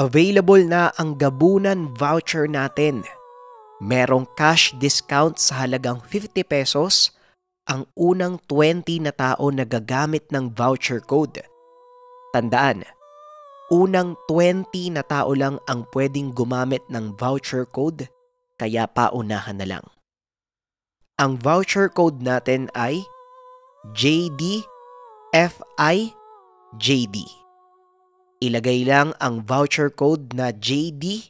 Available na ang Gabunan voucher natin. Merong cash discount sa halagang 50 pesos ang unang 20 na tao na gagamit ng voucher code. Tandaan, unang 20 na tao lang ang pwedeng gumamit ng voucher code, kaya paunahan na lang. Ang voucher code natin ay JDFIJD. Ilagay lang ang voucher code na JDFIJD.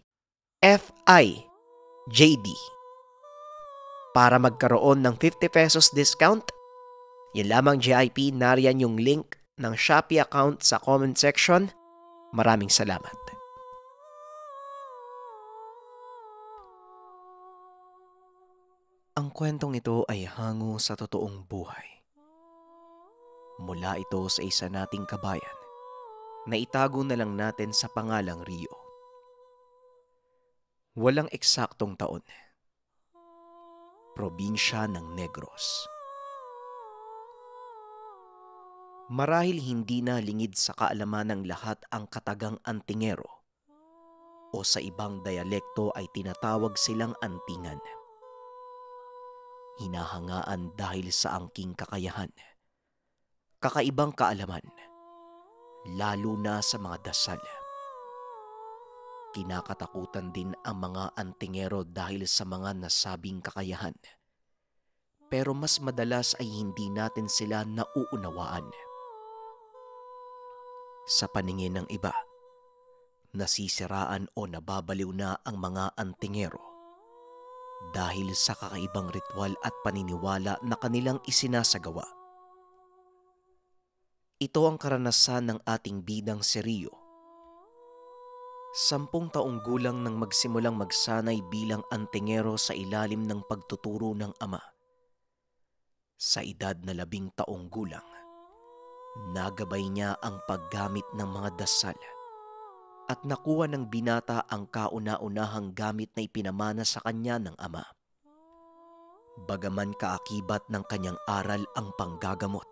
Para magkaroon ng 50 pesos discount, yan lamang JIP, nariyan yung link ng Shopee account sa comment section. Maraming salamat. Ang kwentong ito ay hango sa totoong buhay. Mula ito sa isa nating kabayan na itago na lang natin sa pangalang Rio. Walang eksaktong taon. Probinsya ng Negros. Marahil hindi na lingid sa kaalaman ng lahat ang katagang Antingero o sa ibang dialekto ay tinatawag silang Antingan. Hinahangaan dahil sa angking kakayahan, kakaibang kaalaman, lalo na sa mga dasal. Kinakatakutan din ang mga Antingero dahil sa mga nasabing kakayahan. Pero mas madalas ay hindi natin sila nauunawaan. Sa paningin ng iba, nasisiraan o nababaliw na ang mga Antingero dahil sa kakaibang ritual at paniniwala na kanilang isinasagawa. Ito ang karanasan ng ating bidang si Rio. 10 taong gulang nang magsimulang magsanay bilang Antingero sa ilalim ng pagtuturo ng ama. Sa edad na 10 taong gulang, nagabay niya ang paggamit ng mga dasal at nakuha ng binata ang kauna-unahang gamit na ipinamana sa kanya ng ama. Bagaman kaakibat ng kanyang aral ang panggagamot,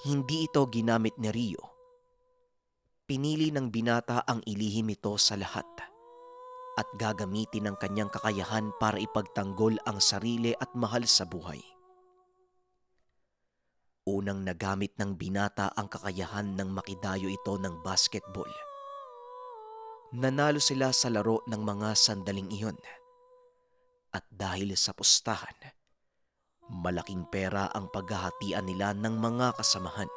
hindi ito ginamit ni Rio. Pinili ng binata ang ilihim ito sa lahat at gagamitin ang kanyang kakayahan para ipagtanggol ang sarili at mahal sa buhay. Unang nagamit ng binata ang kakayahan ng makidayo ito ng basketball. Nanalo sila sa laro ng mga sandaling iyon. At dahil sa pustahan, malaking pera ang paghahatian nila ng mga kasamahan.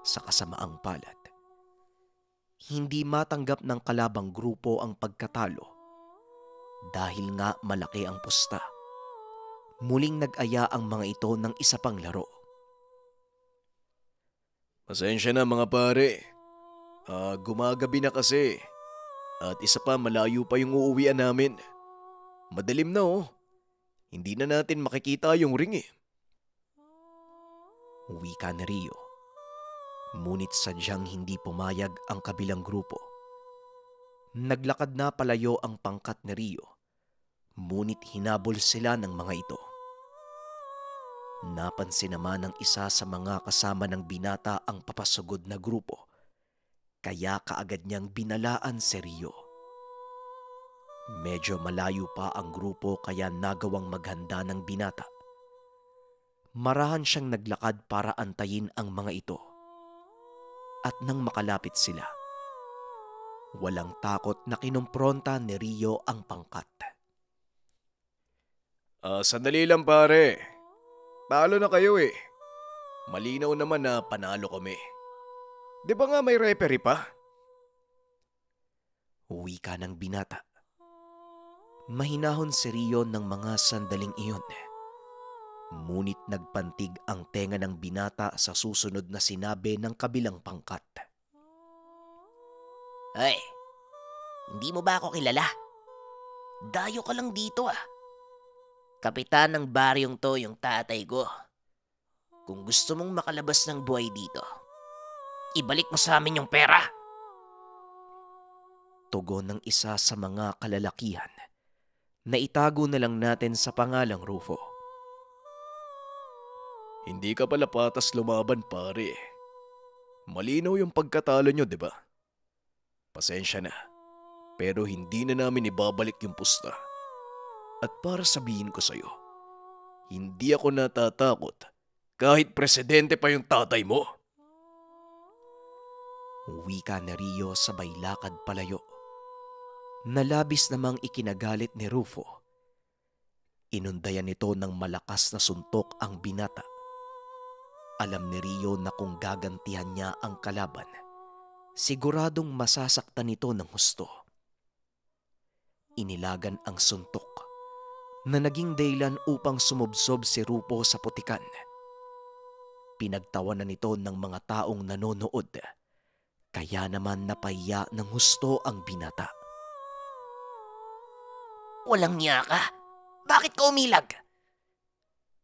Sa kasamaang palad, hindi matanggap ng kalabang grupo ang pagkatalo dahil nga malaki ang pusta. Muling nag-aya ang mga ito ng isa pang laro. Pasensya na mga pare. Gumagabi na kasi. At isa pa, malayo pa yung uuwian namin. Madilim na oh. Hindi na natin makikita yung ring eh. Wika ni Rio. Ngunit sadyang hindi pumayag ang kabilang grupo. Naglakad na palayo ang pangkat ni Rio. Ngunit hinabol sila ng mga ito. Napansin naman ng isa sa mga kasama ng binata ang papasugod na grupo. Kaya kaagad niyang binalaan si Rio. Medyo malayo pa ang grupo kaya nagawang maghanda ng binata. Marahan siyang naglakad para antayin ang mga ito. At nang makalapit sila, walang takot na kinumpronta ni Rio ang pangkat. Sandali lang pare. Talo na kayo eh. Malinaw naman na panalo kami. Di ba nga may referee pa? Wika ng binata. Mahinahon si Rio ng mga sandaling iyon. Ngunit nagpantig ang tenga ng binata sa susunod na sinabi ng kabilang pangkat. Ay, hindi mo ba ako kilala? Dayo ka lang dito ah. Kapitan ng baryong to yung tatay ko. Kung gusto mong makalabas ng buhay dito, ibalik mo sa amin yung pera. Tugon ng isa sa mga kalalakihan na itago na lang natin sa pangalang Rufo. Hindi ka pala patas lumaban pare. Malinaw yung pagkatalo nyo, di ba? Pasensya na, pero hindi na namin ibabalik yung pusta. At para sabihin ko sa'yo, hindi ako natatakot kahit presidente pa yung tatay mo. Wika ni Rio sabay lakad palayo. Nalabis namang ikinagalit ni Rufo. Inundayan nito ng malakas na suntok ang binata. Alam ni Rio na kung gagantihan niya ang kalaban, siguradong masasaktan nito ng husto. Inilagan ang suntok na naging dahilan upang sumubsob si Rufo sa putikan. Pinagtawanan nito ng mga taong nanonood, kaya naman napahiya ng husto ang binata. Walang niya ka. Bakit ka umilag?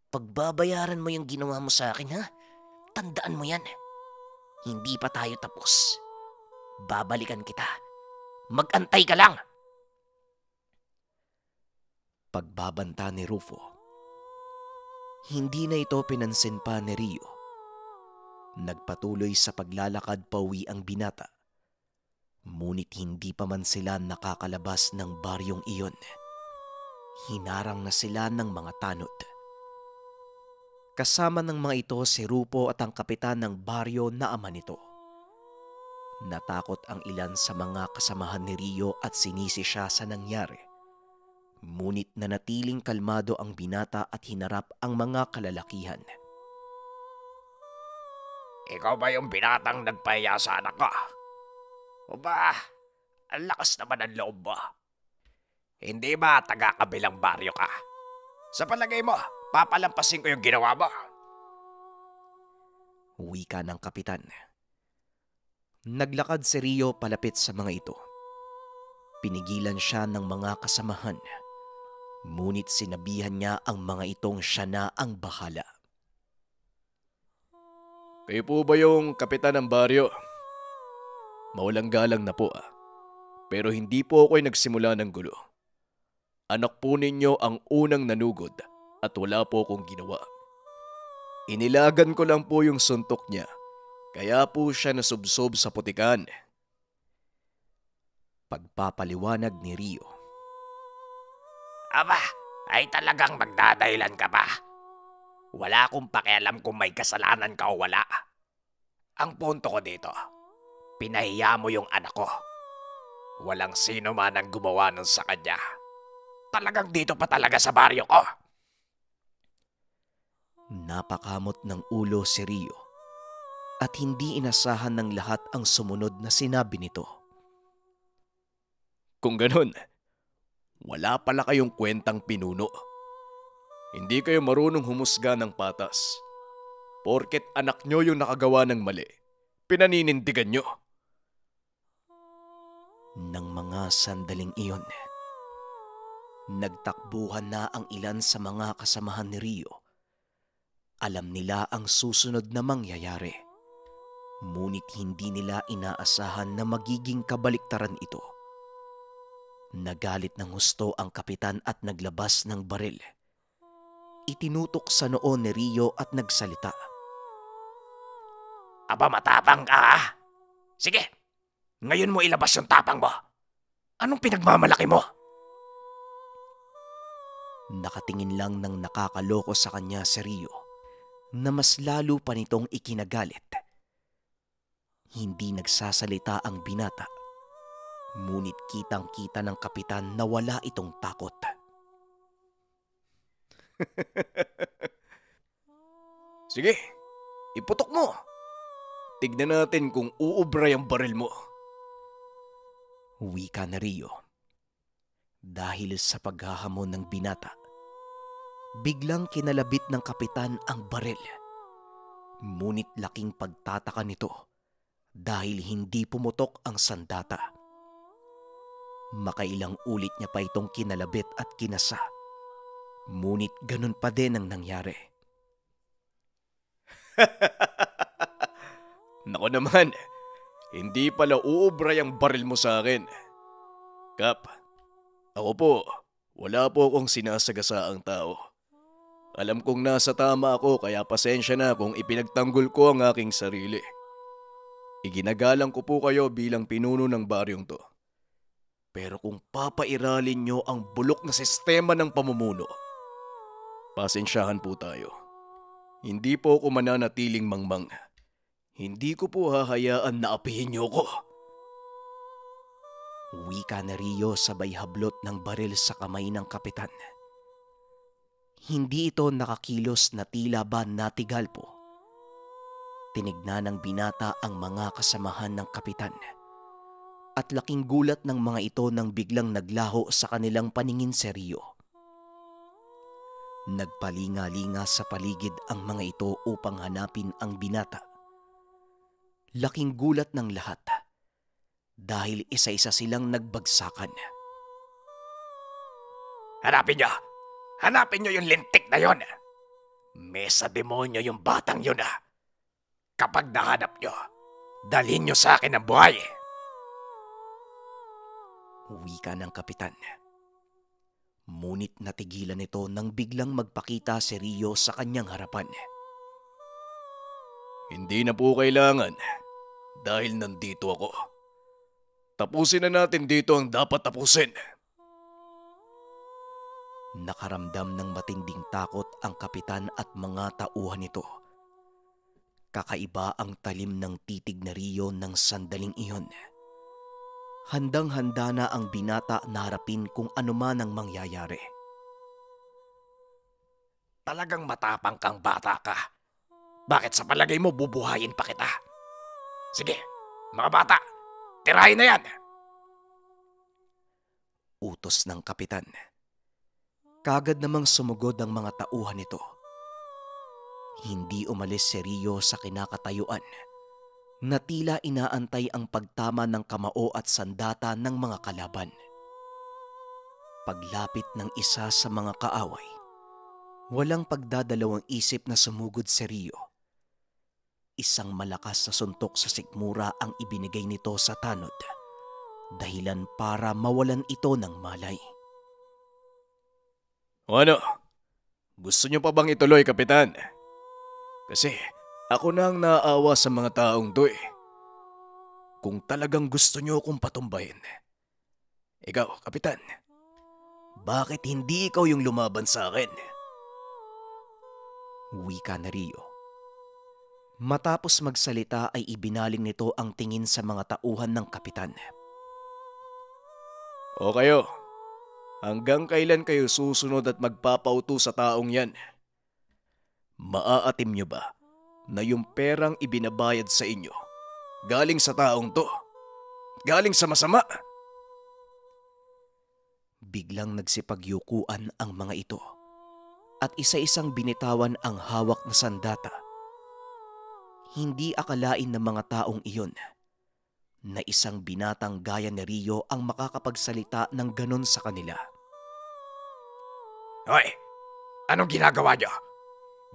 Pagbabayaran mo yung ginawa mo sa akin, ha? Tandaan mo yan. Hindi pa tayo tapos. Babalikan kita. Mag-antay ka lang. Pagbabanta ni Rufo. Hindi na ito pinansin pa ni Rio. Nagpatuloy sa paglalakad pauwi ang binata. Ngunit hindi pa man sila nakakalabas ng baryong iyon. Hinarang na sila ng mga tanod. Kasama ng mga ito si Rufo at ang kapitan ng baryo na ama nito. Natakot ang ilan sa mga kasamahan ni Rio at sinisi siya sa nangyari. Ngunit nanatiling kalmado ang binata at hinarap ang mga kalalakihan. Ikaw ba yung binatang nagpahiya sa anak ko? O ba, ang lakas naman ng loob mo. Hindi ba taga-kabilang baryo ka? Sa palagay mo, papalampasin ko yung ginawa mo. Wika ng kapitan. Naglakad si Rio palapit sa mga ito. Pinigilan siya ng mga kasamahan. Ngunit sinabihan niya ang mga itong siya na ang bahala. Kayo po ba yung kapitan ng baryo? Mawalang galang na po Pero hindi po ako'y nagsimula ng gulo. Anak po ninyo ang unang nanugod at wala po akong ginawa. Inilagan ko lang po yung suntok niya, kaya po siya nasubsob sa putikan. Pagpapaliwanag ni Rio. Aba, ay talagang magdadahilan ka pa. Wala akong pakialam kung may kasalanan ka o wala. Ang punto ko dito, pinahiya mo yung anak ko. Walang sino man ang gumawa nun sa kanya. Talagang dito pa talaga sa baryo ko. Napakamot ng ulo si Rio at hindi inasahan ng lahat ang sumunod na sinabi nito. Kung ganun, wala pala kayong kwentang pinuno. Hindi kayo marunong humusga ng patas. Porket anak nyo yung nakagawa ng mali, pinaninindigan nyo. Nang mga sandaling iyon, nagtakbuhan na ang ilan sa mga kasamahan ni Rio. Alam nila ang susunod na mangyayari. Ngunit hindi nila inaasahan na magiging kabaliktaran ito. Nagalit ng husto ang kapitan at naglabas ng baril. Itinutok sa noo ni Rio at nagsalita. Aba, matapang ka ha? Sige, ngayon mo ilabas yung tapang mo. Anong pinagmamalaki mo? Nakatingin lang ng nakakaloko sa kanya si Rio na mas lalo pa nitong ikinagalit. Hindi nagsasalita ang binata, ngunit kitang-kita ng kapitan na wala itong takot. Sige, iputok mo. Tignan natin kung uubra yung baril mo. Wika na Rio. Dahil sa paghahamon ng binata, biglang kinalabit ng kapitan ang baril. Ngunit laking pagtataka nito dahil hindi pumutok ang sandata. Makailang ulit niya pa itong kinalabit at kinasa. Ngunit ganun pa din ang nangyari. Nako naman, hindi pala uubra yung baril mo sa akin. Kap, ako po, wala po akong sinasagasaang tao. Alam kong nasa tama ako kaya pasensya na kung ipinagtanggol ko ang aking sarili. Iginagalang ko po kayo bilang pinuno ng baryong to. Pero kung papairalin nyo ang bulok na sistema ng pamumuno, pasensyahan po tayo. Hindi po ako mananatiling mangmang. Hindi ko po hahayaan na apihin nyo ko. Wika na Rio sabay hablot ng baril sa kamay ng kapitan. Hindi ito nakakilos na tila ba natigal po. Tinignan ng binata ang mga kasamahan ng kapitan. At laking gulat ng mga ito nang biglang naglaho sa kanilang paningin si Rio. Nagpalinga-linga sa paligid ang mga ito upang hanapin ang binata. Laking gulat ng lahat dahil isa-isa silang nagbagsakan. Hanapin nyo! Hanapin nyo yung lintik na yon! May sa demonyo yung batang yun ah! Kapag nahanap nyo, dalhin nyo sa akin ang buhay! Wika ng kapitan. Ngunit natigilan ito nang biglang magpakita si Rio sa kanyang harapan. Hindi na po kailangan dahil nandito ako. Tapusin na natin dito ang dapat tapusin. Nakaramdam ng matinding takot ang kapitan at mga tauhan nito. Kakaiba ang talim ng titig na Rio ng sandaling iyon. Handang-handa na ang binata na harapin kung anuman ang mangyayari. Talagang matapang kang bata ka. Bakit sa palagay mo bubuhayin pa kita? Sige, mga bata, tirahin na yan! Utos ng kapitan. Kagad namang sumugod ang mga tauhan nito. Hindi umalis si Rio sa kinakatayuan na tila inaantay ang pagtama ng kamao at sandata ng mga kalaban. Paglapit ng isa sa mga kaaway, walang pagdadalawang isip na sumugod si Rio. Isang malakas na suntok sa sikmura ang ibinigay nito sa tanod, dahilan para mawalan ito ng malay. O ano? Gusto nyo pa bang ituloy, Kapitan? Kasi ako na ang naaawa sa mga taong to eh. Kung talagang gusto nyo akong patumbahin. Ikaw, Kapitan, bakit hindi ikaw yung lumaban sa akin? Wika na Rio. Matapos magsalita ay ibinaling nito ang tingin sa mga tauhan ng kapitan. O kayo, hanggang kailan kayo susunod at magpapauto sa taong yan? Maaatim nyo ba na yung perang ibinabayad sa inyo galing sa taong to? Galing sa masama? Biglang nagsipagyukuan ang mga ito at isa-isang binitawan ang hawak na sandata. Hindi akalain ng mga taong iyon na isang binatang gaya ni Rio ang makakapagsalita ng ganon sa kanila. Hoy, anong ginagawa nyo?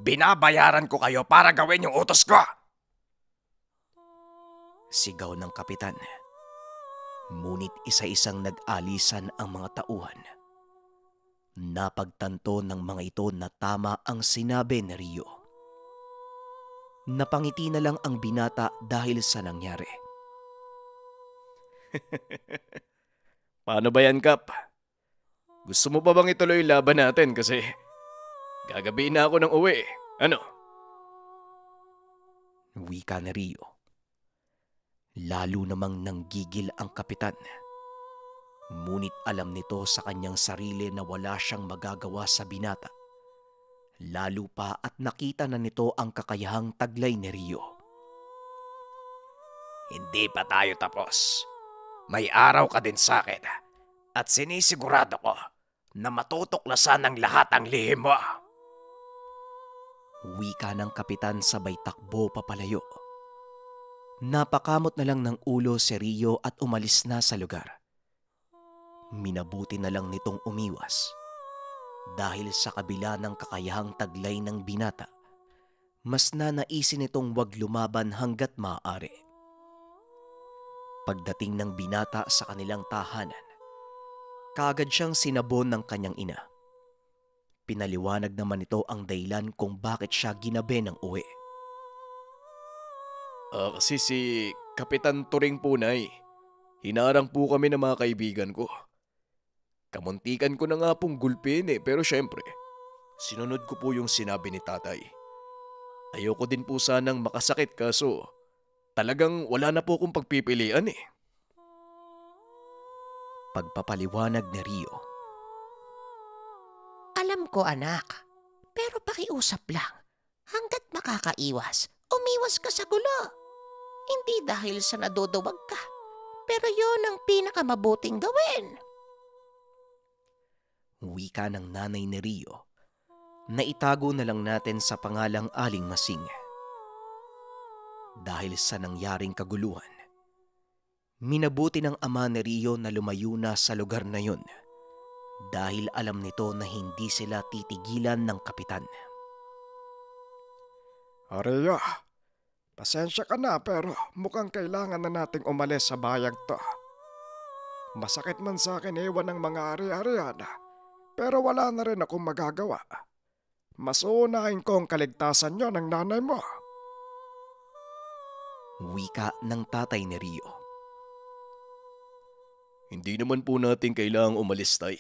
Binabayaran ko kayo para gawin yung utos ko! Sigaw ng kapitan. Ngunit isa-isang nag-alisan ang mga tauhan. Napagtanto ng mga ito na tama ang sinabi ni Rio. Napangiti na lang ang binata dahil sa nangyari. Paano ba yan, Kap? Gusto mo pa bang ituloy yung laban natin kasi gagabihin na ako ng uwi. Ano? Wika ni Rio. Lalo namang nanggigil ang kapitan. Ngunit alam nito sa kanyang sarili na wala siyang magagawa sa binata. Lalo pa at nakita na nito ang kakayahang taglay ni Rio. Hindi pa tayo tapos. May araw ka din sa akin at sinisigurado ko na matutuklasan ng lahat ang lihim mo. Wika ng kapitan sabay takbo papalayo. Napakamot na lang ng ulo si Rio at umalis na sa lugar. Minabuti na lang nitong umiwas. Dahil sa kabila ng kakayahang taglay ng binata, mas nanaisin nitong wag lumaban hanggat maaari. Pagdating ng binata sa kanilang tahanan, kaagad siyang sinabon ng kanyang ina. Pinaliwanag naman ito ang dahilan kung bakit siya ginabi ng uwi. Kasi si Kapitan Turing po, Nay. Hinarang po kami ng mga kaibigan ko. Kamuntikan ko na nga pong gulpin pero syempre, sinunod ko po yung sinabi ni tatay. Ayoko din po sanang makasakit kaso talagang wala na po akong pagpipilian Pagpapaliwanag ni Rio. Alam ko anak, pero pakiusap lang. Hanggat makakaiwas, umiwas ka sa gulo. Hindi dahil sa naduduwag ka, pero yon ang pinakamabuting gawin. Wika ng nanay ni Rio na itago na lang natin sa pangalang Aling Masing. Dahil sa nangyaring kaguluhan, minabuti ng ama ni Rio na lumayo na sa lugar na yun dahil alam nito na hindi sila titigilan ng kapitan. Rio, pasensya ka na pero mukhang kailangan na nating umalis sa bayag to. Masakit man sa akin iwan ng mga ari-arian, pero wala na rin akong magagawa. Mas uunahin ko ang kaligtasan nyo ng nanay mo. Wika ng tatay ni Rio. Hindi naman po natin kailangang umalis, Tay.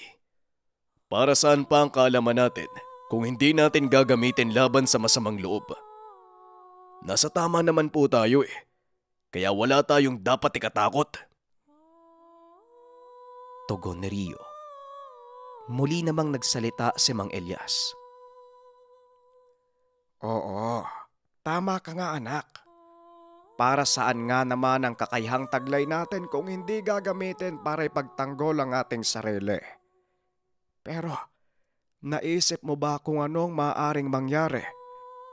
Para saan pa ang kaalaman natin kung hindi natin gagamitin laban sa masamang loob? Nasa tama naman po tayo kaya wala tayong dapat ikatakot. Tugon ni Rio. Muli namang nagsalita si Mang Elias. Oo, tama ka nga anak. Para saan nga naman ang kakayahang taglay natin kung hindi gagamitin para ipagtanggol ang ating sarili? Pero, naisip mo ba kung anong maaaring mangyari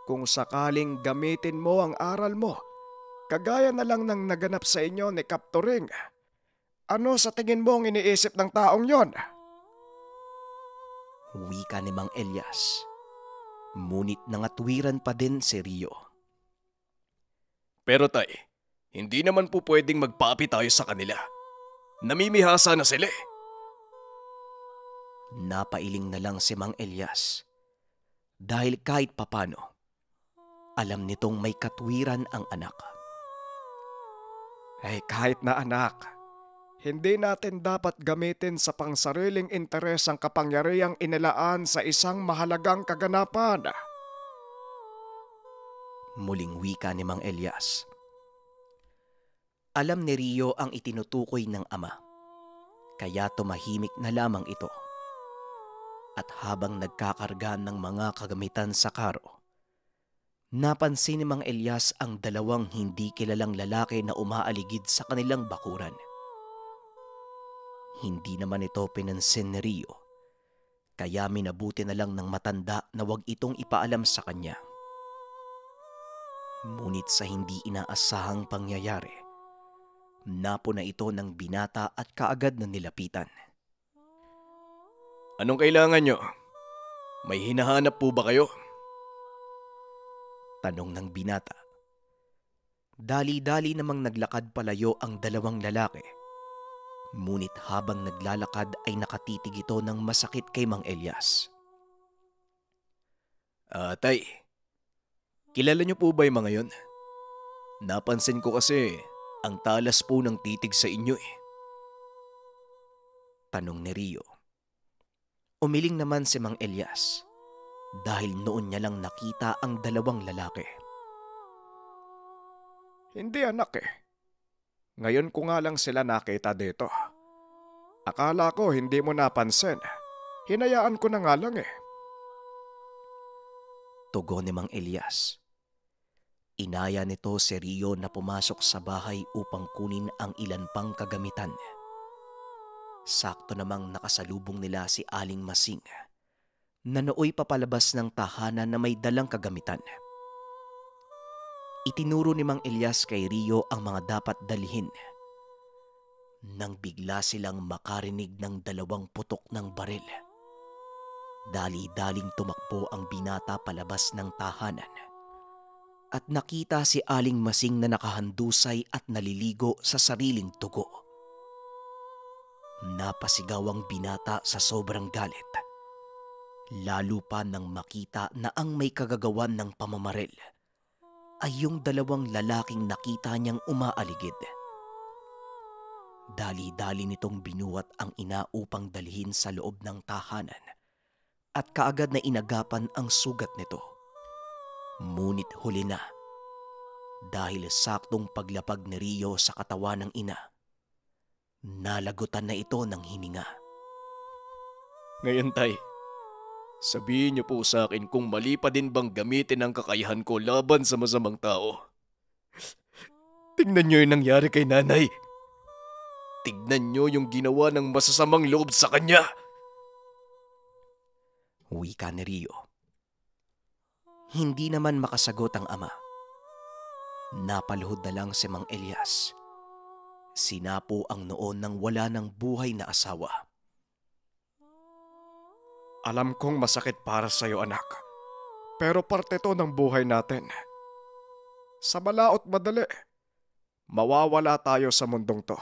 kung sakaling gamitin mo ang aral mo, kagaya na lang ng naganap sa inyo ni Kap Turing? Ano sa tingin mo ang iniisip ng taong yon? Wika ni Mang Elias. Ngunit nangatwiran pa din si Rio. Pero Tay, hindi naman po pwedeng magpaapi tayo sa kanila. Namimihasa na sila Napailing na lang si Mang Elias. Dahil kahit papano, alam nitong may katwiran ang anak. Kahit na anak, hindi natin dapat gamitin sa pangsariling interes ang kapangyarihang inilaan sa isang mahalagang kaganapan. Muling wika ni Mang Elias. Alam ni Rio ang itinutukoy ng ama, kaya tumahimik na lamang ito. At habang nagkakarga ng mga kagamitan sa karo, napansin ni Mang Elias ang dalawang hindi kilalang lalaki na umaaligid sa kanilang bakuran. Hindi naman ito pinansin ni Rio, kaya minabuti na lang ng matanda na wag itong ipaalam sa kanya. Ngunit sa hindi inaasahang pangyayari, napuna ito ng binata at kaagad na nilapitan. Anong kailangan nyo? May hinahanap po ba kayo? Tanong ng binata. Dali-dali namang naglakad palayo ang dalawang lalaki. Ngunit habang naglalakad ay nakatitig ito ng masakit kay Mang Elias. Tay, kilala nyo po ba yung mga yun? Napansin ko kasi ang talas po ng titig sa inyo Tanong ni Rio. Umiling naman si Mang Elias dahil noon niya lang nakita ang dalawang lalaki. Hindi anak Ngayon ko nga lang sila nakita dito. Akala ko hindi mo napansin. Hinayaan ko na nga lang Tugon ni Mang Elias. Inaya nito si Rio na pumasok sa bahay upang kunin ang ilan pang kagamitan. Sakto namang nakasalubong nila si Aling Masing na nooy papalabas ng tahanan na may dalang kagamitan. Itinuro ni Mang Elias kay Rio ang mga dapat dalhin. Nang bigla silang makarinig ng dalawang putok ng baril. Dali-daling tumakbo ang binata palabas ng tahanan. At nakita si Aling Masing na nakahandusay at naliligo sa sariling dugo. Napasigaw ang binata sa sobrang galit. Lalo pa nang makita na ang may kagagawan ng pamamaril ay yung dalawang lalaking nakita niyang umaaligid. Dali-dali nitong binuhat ang ina upang dalhin sa loob ng tahanan at kaagad na inagapan ang sugat nito. Ngunit huli na, dahil saktong paglapag ni Rio sa katawan ng ina, nalagutan na ito ng hininga. Ngayon, Tay, sabihin niyo po sa akin kung mali pa din bang gamitin ang kakayahan ko laban sa masamang tao. Tingnan niyo yung nangyari kay Nanay. Tignan niyo yung ginawa ng masasamang loob sa kanya. Wika ni Rio. Hindi naman makasagot ang ama. Napaluhod na lang si Mang Elias. Sinapo ang noon ng wala ng buhay na asawa. Alam kong masakit para sa'yo, anak. Pero parte to ng buhay natin. Sa malaot madali, mawawala tayo sa mundong to.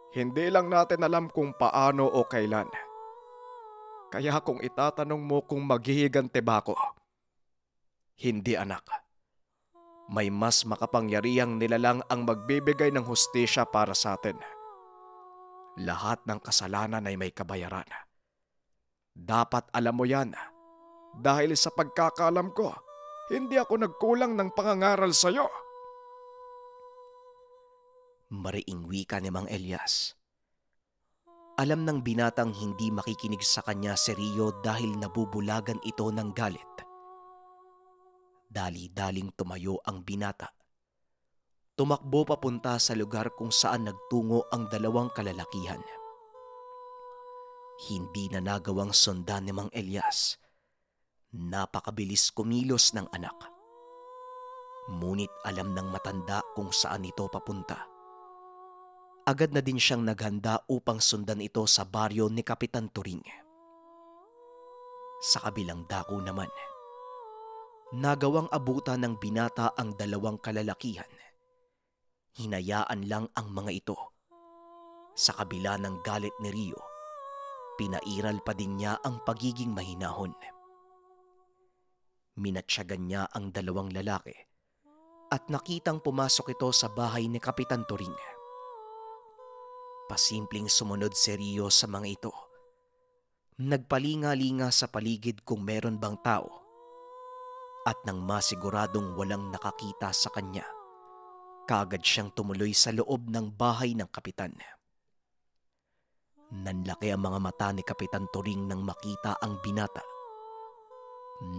Hindi lang natin alam kung paano o kailan. Kaya kung itatanong mo kung maghihigante ba ako, hindi, anak. May mas makapangyarihang nilalang ang magbibigay ng hustisya para sa atin. Lahat ng kasalanan ay may kabayaran. Dapat alam mo yan. Dahil sa pagkakaalam ko, hindi ako nagkulang ng pangangaral sa'yo. Mariing wika ni Mang Elias. Alam ng binatang hindi makikinig sa kanya si Rio dahil nabubulagan ito ng galit. Dali-daling tumayo ang binata. Tumakbo papunta sa lugar kung saan nagtungo ang dalawang kalalakihan. Hindi na nagawang sundan ni Mang Elias. Napakabilis kumilos ng anak. Ngunit alam ng matanda kung saan ito papunta. Agad na din siyang naghanda upang sundan ito sa baryo ni Kapitan Turing. Sa kabilang dako naman, nagawang abutan ng binata ang dalawang kalalakihan. Hinayaan lang ang mga ito. Sa kabila ng galit ni Rio, pinairal pa din niya ang pagiging mahinahon. Minatsyagan niya ang dalawang lalaki at nakitang pumasok ito sa bahay ni Kapitan Turing. Pasimpleng sumunod si Rio sa mga ito. Nagpalinga-linga sa paligid kung meron bang tao. At nang masiguradong walang nakakita sa kanya, kaagad siyang tumuloy sa loob ng bahay ng kapitan. Nanlaki ang mga mata ni Kapitan Turing nang makita ang binata.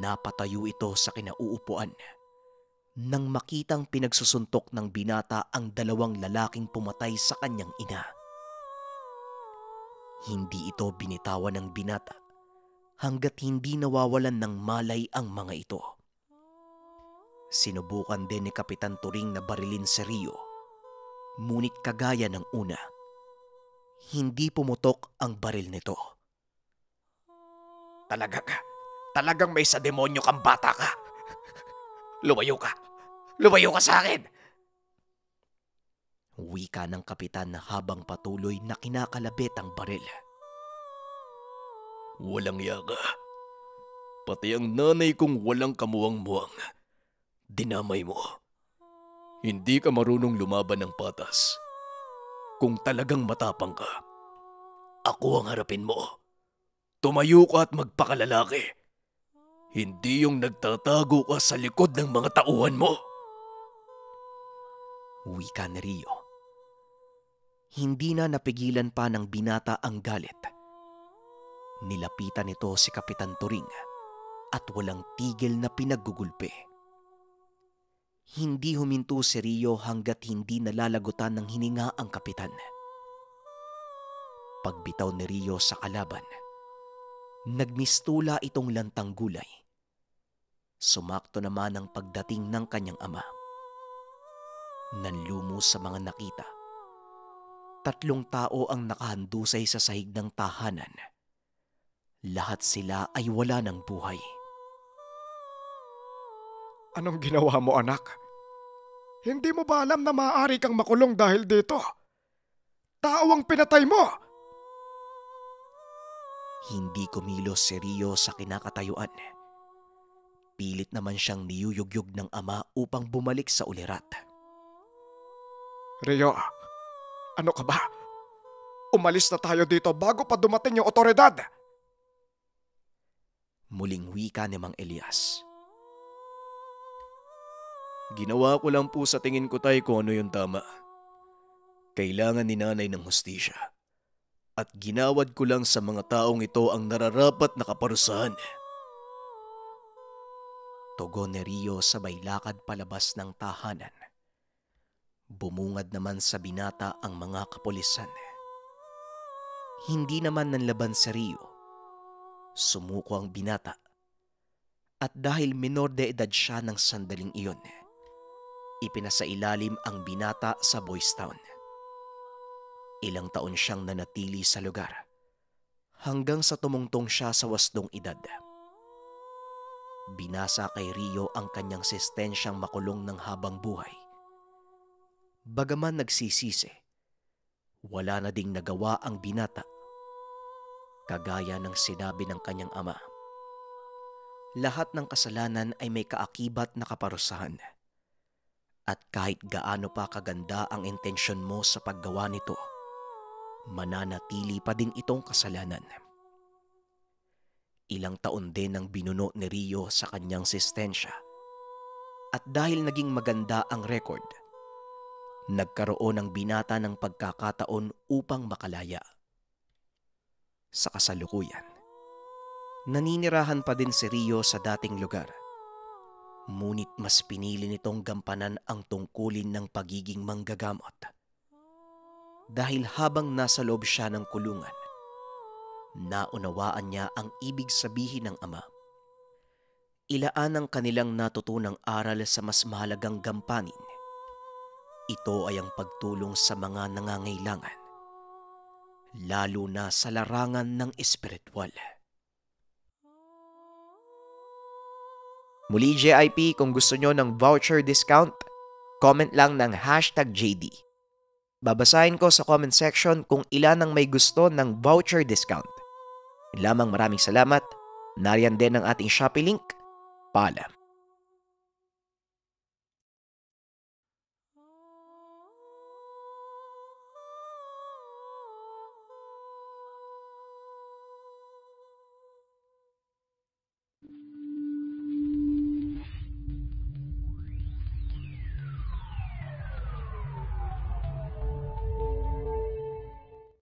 Napatayo ito sa kinauupuan nang makitang pinagsusuntok ng binata ang dalawang lalaking pumatay sa kanyang ina. Hindi ito binitawan ng binata hanggat hindi nawawalan ng malay ang mga ito. Sinubukan din ni Kapitan Turing na barilin si Rio, ngunit kagaya ng una, hindi pumutok ang baril nito. Talagang may sa demonyo kang bata ka. Lumayo ka sa akin. Wika ng kapitan habang patuloy na kinakalabit ang baril. Walang yaka. Pati ang nanay kong walang kamuwang-muwang. Dinamay mo. Hindi ka marunong lumaban ng patas. Kung talagang matapang ka, ako ang harapin mo. Tumayo ka at magpakalalaki. Hindi yung nagtatago ka sa likod ng mga tauhan mo. Wika ni Rio. Hindi na napigilan pa ng binata ang galit. Nilapitan nito si Kapitan Turing at walang tigil na pinaggugulpe. Hindi huminto si Rio hanggat hindi nalalagutan ng hininga ang kapitan. Pagbitaw ni Rio sa kalaban, nagmistula itong lantang gulay. Sumakto naman ang pagdating ng kanyang ama. Nanlumo sa mga nakita. 3 tao ang nakahandusay sa sahig ng tahanan. Lahat sila ay wala ng buhay. Anong ginawa mo, anak? Hindi mo ba alam na maaari kang makulong dahil dito? Tao ang pinatay mo! Hindi kumilos si Rio sa kinakatayuan. Pilit naman siyang niyuyugyug ng ama upang bumalik sa ulirat. Rio, ano ka ba? Umalis na tayo dito bago pa dumating yung otoridad. Muling wika ni Mang Elias. Ginawa ko lang po sa tingin ko tay kung ano yung tama. Kailangan ni nanay ng hustisya. At ginawad ko lang sa mga taong ito ang nararapat na kaparusahan. Tugon ni Rio sabay lakad palabas ng tahanan. Bumungad naman sa binata ang mga kapulisan. Hindi naman nanlaban si Rio. Sumuko ang binata. At dahil minor de edad siya ng sandaling iyon, ipinasailalim ang binata sa Boys Town. Ilang taon siyang nanatili sa lugar hanggang sa tumungtong siya sa wasdong edad. Binasa kay Rio ang kanyang sentensyang makulong ng habang buhay. Bagaman nagsisisi, wala na ding nagawa ang binata. Kagaya ng sinabi ng kanyang ama, lahat ng kasalanan ay may kaakibat na kaparusahan. At kahit gaano pa kaganda ang intensyon mo sa paggawa nito, mananatili pa din itong kasalanan. Ilang taon din ang binuno ni Rio sa kanyang sentensya. At dahil naging maganda ang record, nagkaroon ang binata ng pagkakataon upang makalaya. Sa kasalukuyan, naninirahan pa din si Rio sa dating lugar. Ngunit mas pinili nitong gampanan ang tungkulin ng pagiging manggagamot. Dahil habang nasa loob siya ng kulungan, naunawaan niya ang ibig sabihin ng ama. Ilaan ang kanilang natutunang aral sa mas mahalagang gampanin. Ito ay ang pagtulong sa mga nangangailangan, lalo na sa larangan ng espiritual. Muli JIP, kung gusto nyo ng voucher discount, comment lang ng #JD. Babasahin ko sa comment section kung ilan ang may gusto ng voucher discount. Yun lamang, maraming salamat. Nariyan din ang ating Shopee link. Paalam.